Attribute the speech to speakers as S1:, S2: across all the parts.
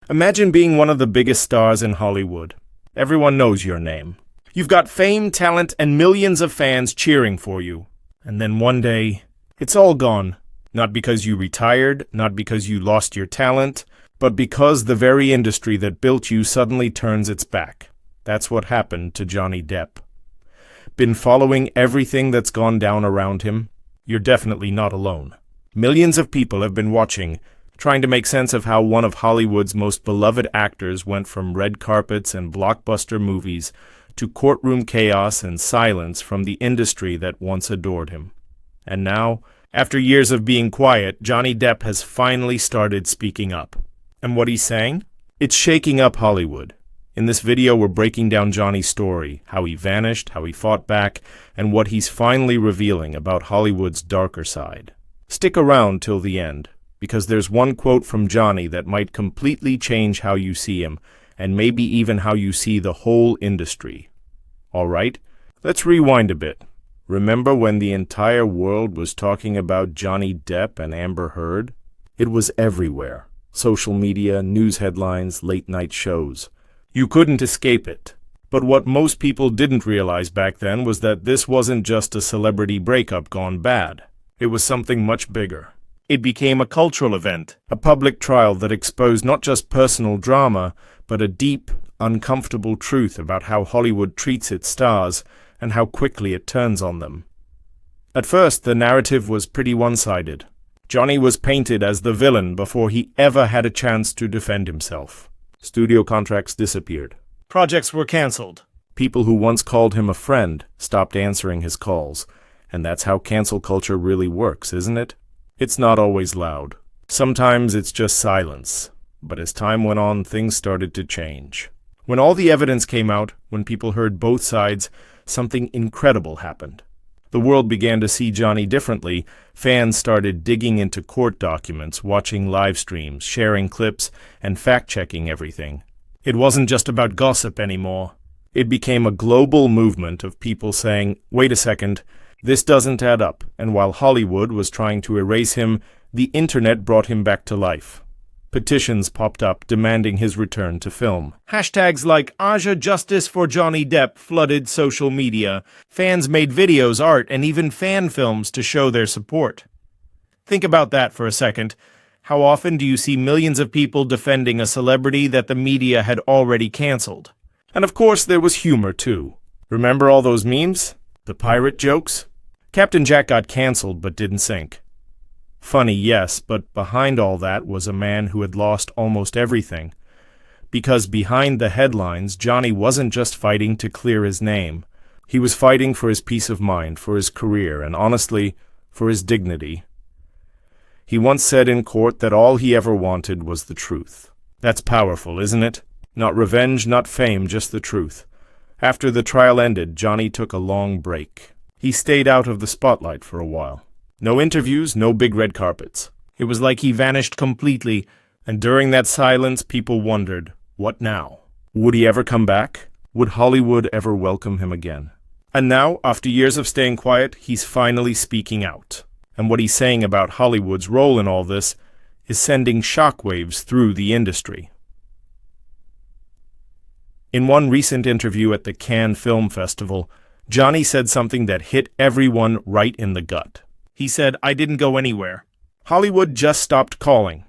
S1: Imagine being one of the biggest stars in Hollywood. Everyone knows your name. You've got fame, talent, and millions of fans cheering for you. And then one day, it's all gone. Not because you retired, not because you lost your talent, but because the very industry that built you suddenly turns its back. That's what happened to Johnny Depp. Been following everything that's gone down around him? You're definitely not alone. Millions of people have been watching, trying to make sense of how one of Hollywood's most beloved actors went from red carpets and blockbuster movies to courtroom chaos and silence from the industry that once adored him. And now, after years of being quiet, Johnny Depp has finally started speaking up. And what he's saying? It's shaking up Hollywood. In this video, we're breaking down Johnny's story, how he vanished, how he fought back, and what he's finally revealing about Hollywood's darker side. Stick around till the end, because there's one quote from Johnny that might completely change how you see him, and maybe even how you see the whole industry. All right, let's rewind a bit. Remember when the entire world was talking about Johnny Depp and Amber Heard? It was everywhere. Social media, news headlines, late-night shows. You couldn't escape it. But what most people didn't realize back then was that this wasn't just a celebrity breakup gone bad. It was something much bigger. It became a cultural event, a public trial that exposed not just personal drama, but a deep, uncomfortable truth about how Hollywood treats its stars and how quickly it turns on them. At first, the narrative was pretty one-sided. Johnny was painted as the villain before he ever had a chance to defend himself. Studio contracts disappeared. Projects were canceled. People who once called him a friend stopped answering his calls. And that's how cancel culture really works, isn't it? It's not always loud. Sometimes it's just silence. But as time went on, things started to change. When all the evidence came out, when people heard both sides, something incredible happened. The world began to see Johnny differently. Fans started digging into court documents, watching live streams, sharing clips, and fact-checking everything. It wasn't just about gossip anymore. It became a global movement of people saying, wait a second, this doesn't add up. And while Hollywood was trying to erase him, the internet brought him back to life. Petitions popped up demanding his return to film. Hashtags like Aja Justice for Johnny Depp flooded social media. Fans made videos, art, and even fan films to show their support. Think about that for a second. How often do you see millions of people defending a celebrity that the media had already canceled? And of course there was humor too. Remember all those memes? The pirate jokes? Captain Jack got canceled but didn't sink. Funny, yes, but behind all that was a man who had lost almost everything. Because behind the headlines, Johnny wasn't just fighting to clear his name. He was fighting for his peace of mind, for his career, and honestly, for his dignity. He once said in court that all he ever wanted was the truth. That's powerful, isn't it? Not revenge, not fame, just the truth. After the trial ended, Johnny took a long break. He stayed out of the spotlight for a while. No interviews, no big red carpets. It was like he vanished completely, and during that silence, people wondered, what now? Would he ever come back? Would Hollywood ever welcome him again? And now, after years of staying quiet, he's finally speaking out. And what he's saying about Hollywood's role in all this is sending shockwaves through the industry. In one recent interview at the Cannes Film Festival, Johnny said something that hit everyone right in the gut. He said, I didn't go anywhere. Hollywood just stopped calling.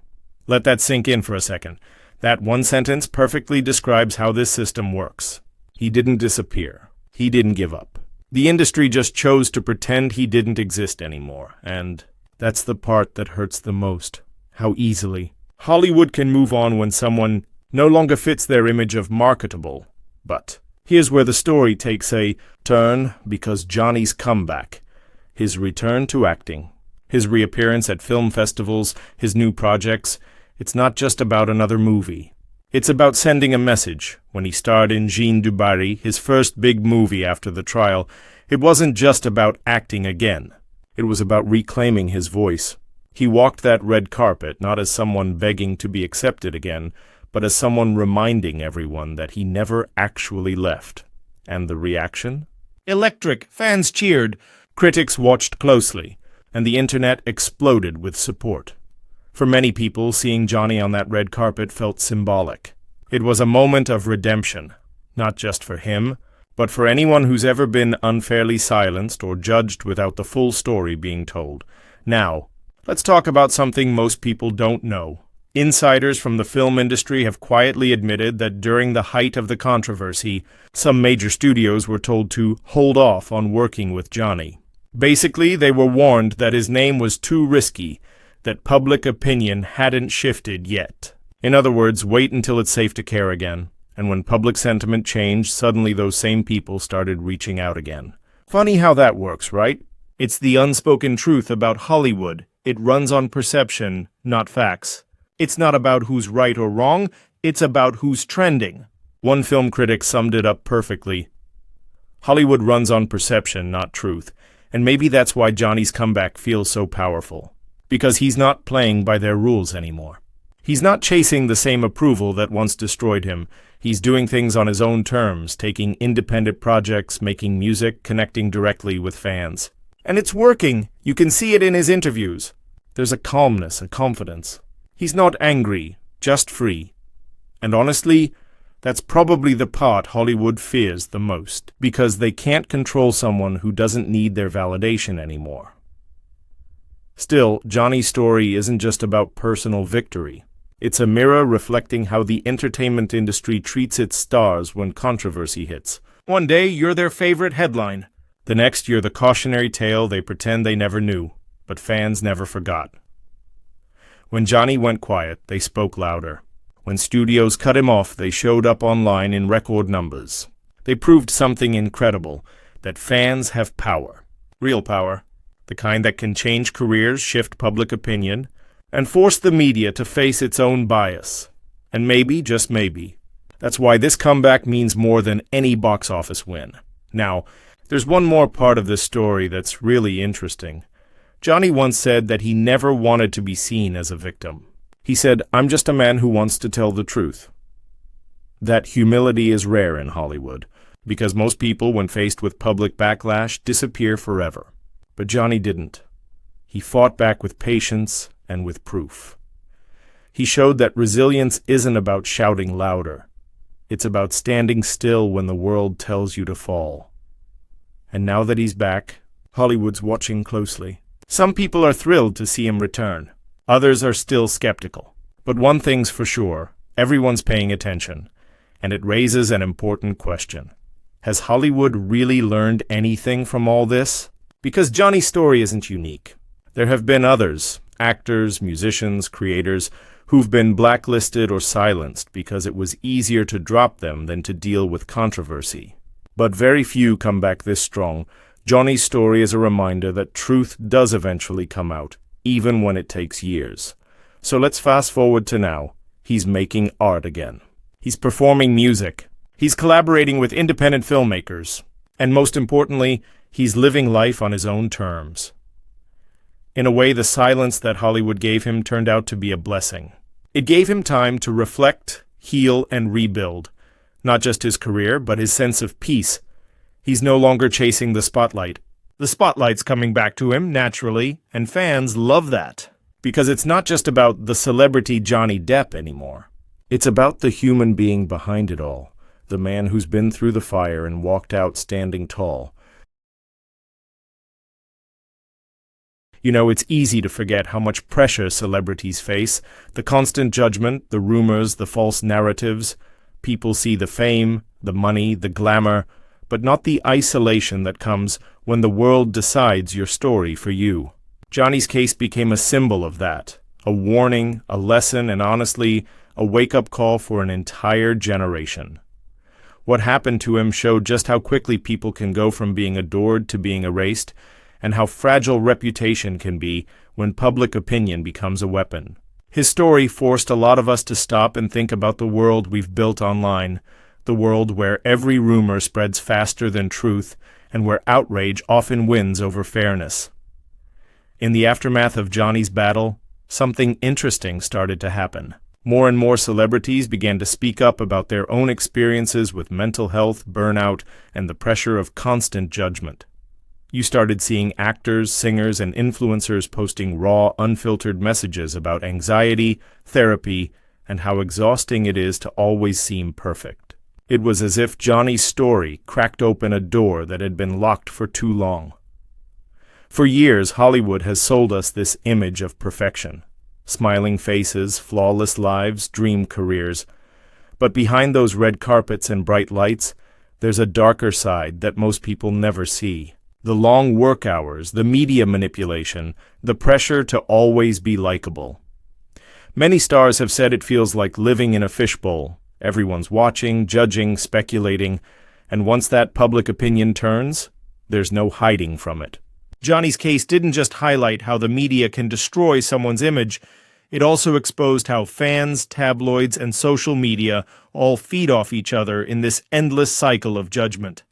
S1: Let that sink in for a second. That one sentence perfectly describes how this system works. He didn't disappear. He didn't give up. The industry just chose to pretend he didn't exist anymore. And that's the part that hurts the most. How easily. Hollywood can move on when someone no longer fits their image of marketable. But here's where the story takes a turn, because Johnny's comeback, his return to acting, his reappearance at film festivals, his new projects, it's not just about another movie. It's about sending a message. When he starred in Jeanne du Barry, his first big movie after the trial, it wasn't just about acting again. It was about reclaiming his voice. He walked that red carpet not as someone begging to be accepted again, but as someone reminding everyone that he never actually left. And the reaction? Electric. Fans cheered. Critics watched closely, and the internet exploded with support. For many people, seeing Johnny on that red carpet felt symbolic. It was a moment of redemption, not just for him, but for anyone who's ever been unfairly silenced or judged without the full story being told. Now, let's talk about something most people don't know. Insiders from the film industry have quietly admitted that during the height of the controversy, some major studios were told to hold off on working with Johnny. Basically, they were warned that his name was too risky, that public opinion hadn't shifted yet. In other words, wait until it's safe to care again. And when public sentiment changed, suddenly those same people started reaching out again. Funny how that works, right? It's the unspoken truth about Hollywood. It runs on perception, not facts. It's not about who's right or wrong, it's about who's trending. One film critic summed it up perfectly. Hollywood runs on perception, not truth. And maybe that's why Johnny's comeback feels so powerful. Because he's not playing by their rules anymore. He's not chasing the same approval that once destroyed him. He's doing things on his own terms, taking independent projects, making music, connecting directly with fans. And it's working. You can see it in his interviews. There's a calmness, a confidence. He's not angry, just free. And honestly, that's probably the part Hollywood fears the most, because they can't control someone who doesn't need their validation anymore. Still, Johnny's story isn't just about personal victory. It's a mirror reflecting how the entertainment industry treats its stars when controversy hits. One day, you're their favorite headline. The next, you're the cautionary tale they pretend they never knew, but fans never forgot. When Johnny went quiet, they spoke louder. When studios cut him off, they showed up online in record numbers. They proved something incredible, that fans have power. Real power. The kind that can change careers, shift public opinion, and force the media to face its own bias. And maybe, just maybe, that's why this comeback means more than any box office win. Now, there's one more part of this story that's really interesting. Johnny once said that he never wanted to be seen as a victim. He said, "I'm just a man who wants to tell the truth." That humility is rare in Hollywood, because most people, when faced with public backlash, disappear forever. But Johnny didn't. He fought back with patience and with proof. He showed that resilience isn't about shouting louder. It's about standing still when the world tells you to fall. And now that he's back, Hollywood's watching closely. Some people are thrilled to see him return. Others are still skeptical. But one thing's for sure, everyone's paying attention. And it raises an important question. Has Hollywood really learned anything from all this? Because Johnny's story isn't unique. There have been others, actors, musicians, creators, who've been blacklisted or silenced because it was easier to drop them than to deal with controversy. But very few come back this strong. Johnny's story is a reminder that truth does eventually come out, even when it takes years. So let's fast forward to now. He's making art again. He's performing music. He's collaborating with independent filmmakers. And most importantly, he's living life on his own terms. In a way, the silence that Hollywood gave him turned out to be a blessing. It gave him time to reflect, heal, and rebuild. Not just his career, but his sense of peace. He's no longer chasing the spotlight. The spotlight's coming back to him, naturally, and fans love that. Because it's not just about the celebrity Johnny Depp anymore. It's about the human being behind it all, the man who's been through the fire and walked out standing tall. You know, it's easy to forget how much pressure celebrities face, the constant judgment, the rumors, the false narratives. People see the fame, the money, the glamour, but not the isolation that comes when the world decides your story for you. Johnny's case became a symbol of that, a warning, a lesson, and honestly, a wake-up call for an entire generation. What happened to him showed just how quickly people can go from being adored to being erased, and how fragile reputation can be when public opinion becomes a weapon. His story forced a lot of us to stop and think about the world we've built online, the world where every rumor spreads faster than truth, and where outrage often wins over fairness. In the aftermath of Johnny's battle, something interesting started to happen. More and more celebrities began to speak up about their own experiences with mental health, burnout, and the pressure of constant judgment. You started seeing actors, singers, and influencers posting raw, unfiltered messages about anxiety, therapy, and how exhausting it is to always seem perfect. It was as if Johnny's story cracked open a door that had been locked for too long. For years, Hollywood has sold us this image of perfection. Smiling faces, flawless lives, dream careers. But behind those red carpets and bright lights, there's a darker side that most people never see. The long work hours, the media manipulation, the pressure to always be likable. Many stars have said it feels like living in a fishbowl. Everyone's watching, judging, speculating, and once that public opinion turns, there's no hiding from it. Johnny's case didn't just highlight how the media can destroy someone's image, it also exposed how fans, tabloids, and social media all feed off each other in this endless cycle of judgment.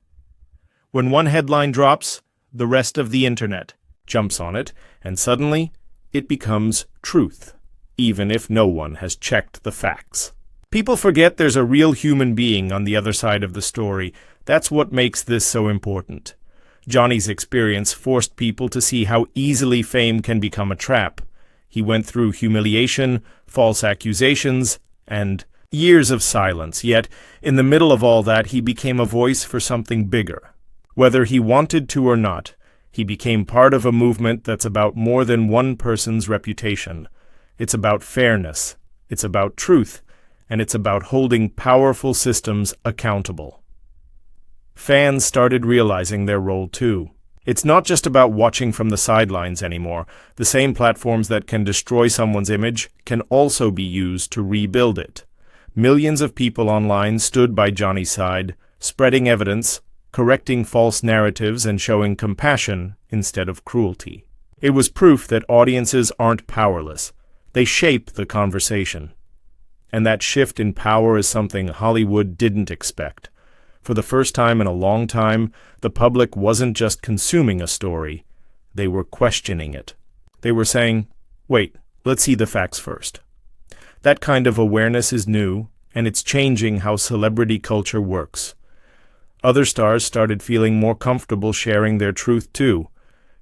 S1: When one headline drops, the rest of the internet jumps on it, and suddenly it becomes truth, even if no one has checked the facts. People forget there's a real human being on the other side of the story. That's what makes this so important. Johnny's experience forced people to see how easily fame can become a trap. He went through humiliation, false accusations, and years of silence, yet in the middle of all that he became a voice for something bigger. Whether he wanted to or not, he became part of a movement that's about more than one person's reputation. It's about fairness, it's about truth, and it's about holding powerful systems accountable. Fans started realizing their role too. It's not just about watching from the sidelines anymore. The same platforms that can destroy someone's image can also be used to rebuild it. Millions of people online stood by Johnny's side, spreading evidence, correcting false narratives, and showing compassion instead of cruelty. It was proof that audiences aren't powerless. They shape the conversation. And that shift in power is something Hollywood didn't expect. For the first time in a long time, the public wasn't just consuming a story, they were questioning it. They were saying, wait, let's see the facts first. That kind of awareness is new, and it's changing how celebrity culture works. Other stars started feeling more comfortable sharing their truth too.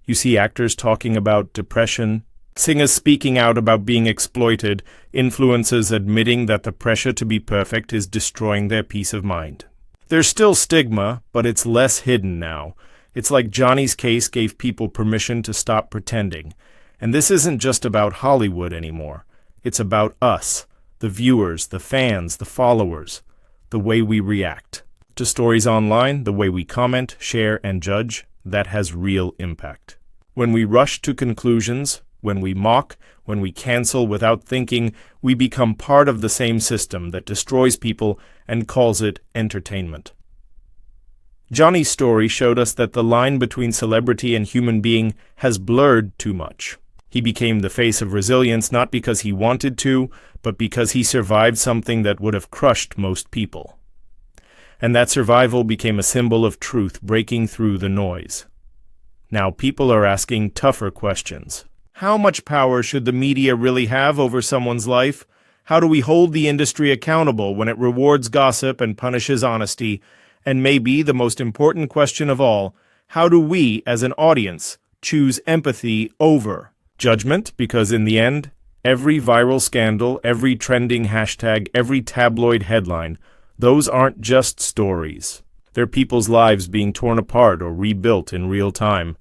S1: You see actors talking about depression, singers speaking out about being exploited, influencers admitting that the pressure to be perfect is destroying their peace of mind. There's still stigma, but it's less hidden now. It's like Johnny's case gave people permission to stop pretending. And this isn't just about Hollywood anymore. It's about us, the viewers, the fans, the followers, the way we react. To stories online, the way we comment, share, and judge, that has real impact. When we rush to conclusions, when we mock, when we cancel without thinking, we become part of the same system that destroys people and calls it entertainment. Johnny's story showed us that the line between celebrity and human being has blurred too much. He became the face of resilience not because he wanted to, but because he survived something that would have crushed most people. And that survival became a symbol of truth breaking through the noise. Now people are asking tougher questions. How much power should the media really have over someone's life? How do we hold the industry accountable when it rewards gossip and punishes honesty? And maybe the most important question of all, how do we, as an audience, choose empathy over judgment? Because in the end, every viral scandal, every trending hashtag, every tabloid headline, those aren't just stories. They're people's lives being torn apart or rebuilt in real time.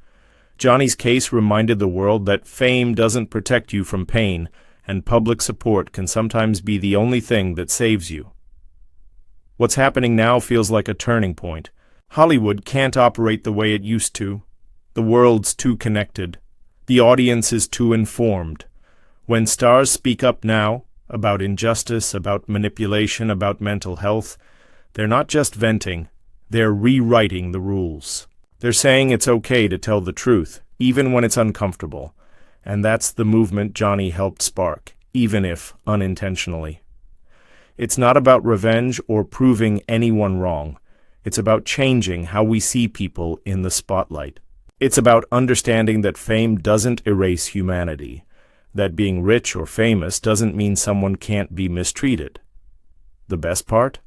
S1: Johnny's case reminded the world that fame doesn't protect you from pain, and public support can sometimes be the only thing that saves you. What's happening now feels like a turning point. Hollywood can't operate the way it used to. The world's too connected. The audience is too informed. When stars speak up now, about injustice, about manipulation, about mental health, they're not just venting, they're rewriting the rules. They're saying it's okay to tell the truth, even when it's uncomfortable. And that's the movement Johnny helped spark, even if unintentionally. It's not about revenge or proving anyone wrong. It's about changing how we see people in the spotlight. It's about understanding that fame doesn't erase humanity, that being rich or famous doesn't mean someone can't be mistreated. The best part?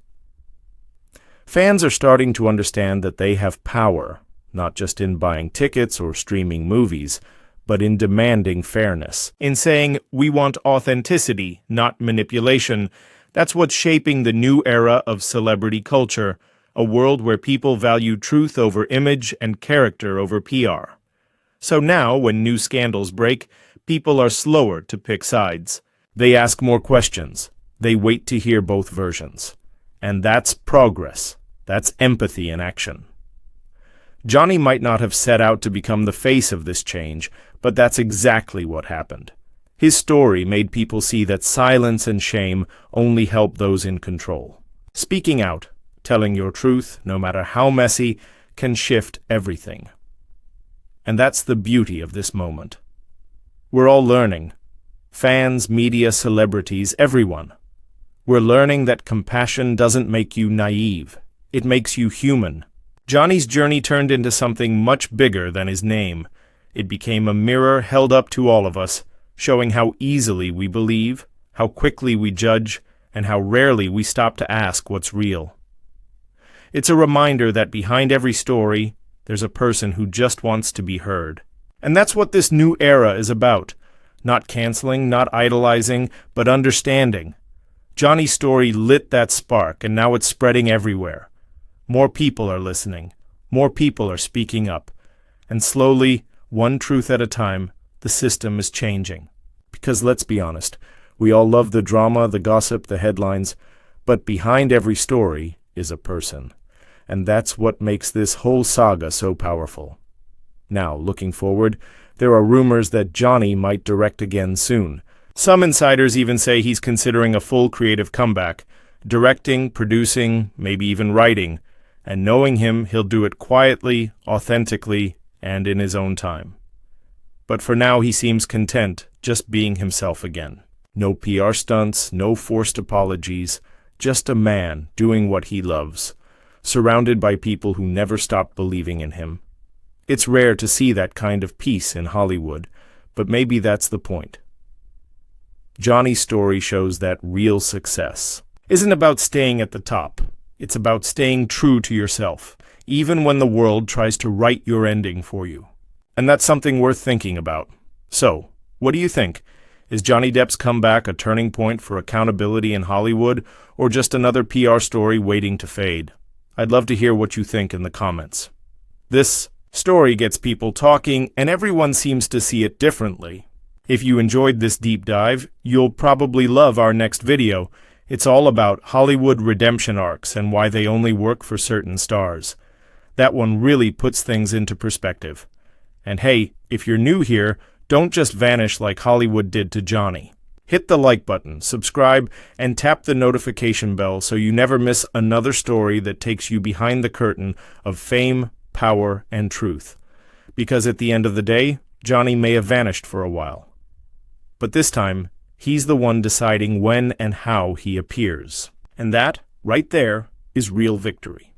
S1: Fans are starting to understand that they have power, not just in buying tickets or streaming movies, but in demanding fairness, in saying we want authenticity, not manipulation. That's what's shaping the new era of celebrity culture, a world where people value truth over image and character over PR. So now, when new scandals break, people are slower to pick sides. They ask more questions. They wait to hear both versions. And that's progress. That's empathy in action. Johnny might not have set out to become the face of this change, but that's exactly what happened. His story made people see that silence and shame only help those in control. Speaking out, telling your truth, no matter how messy, can shift everything. And that's the beauty of this moment. We're all learning. Fans, media, celebrities, everyone. We're learning that compassion doesn't make you naive. It makes you human. Johnny's journey turned into something much bigger than his name. It became a mirror held up to all of us, showing how easily we believe, how quickly we judge, and how rarely we stop to ask what's real. It's a reminder that behind every story, there's a person who just wants to be heard. And that's what this new era is about. Not canceling, not idolizing, but understanding. Johnny's story lit that spark, and now it's spreading everywhere. More people are listening. More people are speaking up. And slowly, one truth at a time, the system is changing. Because let's be honest, we all love the drama, the gossip, the headlines, but behind every story is a person. And that's what makes this whole saga so powerful. Now, looking forward, there are rumors that Johnny might direct again soon. Some insiders even say he's considering a full creative comeback, directing, producing, maybe even writing. And knowing him, he'll do it quietly, authentically, and in his own time. But for now, he seems content just being himself again. No PR stunts, no forced apologies, just a man doing what he loves, surrounded by people who never stop believing in him. It's rare to see that kind of peace in Hollywood, but maybe that's the point. Johnny's story shows that real success isn't about staying at the top. It's about staying true to yourself, even when the world tries to write your ending for you. And that's something worth thinking about. So, what do you think? Is Johnny Depp's comeback a turning point for accountability in Hollywood, or just another PR story waiting to fade? I'd love to hear what you think in the comments. This story gets people talking, and everyone seems to see it differently. If you enjoyed this deep dive, you'll probably love our next video. It's all about Hollywood redemption arcs and why they only work for certain stars. That one really puts things into perspective. And hey, if you're new here, don't just vanish like Hollywood did to Johnny. Hit the like button, subscribe, and tap the notification bell so you never miss another story that takes you behind the curtain of fame, power, and truth. Because at the end of the day, Johnny may have vanished for a while. But this time, he's the one deciding when and how he appears. And that, right there, is real victory.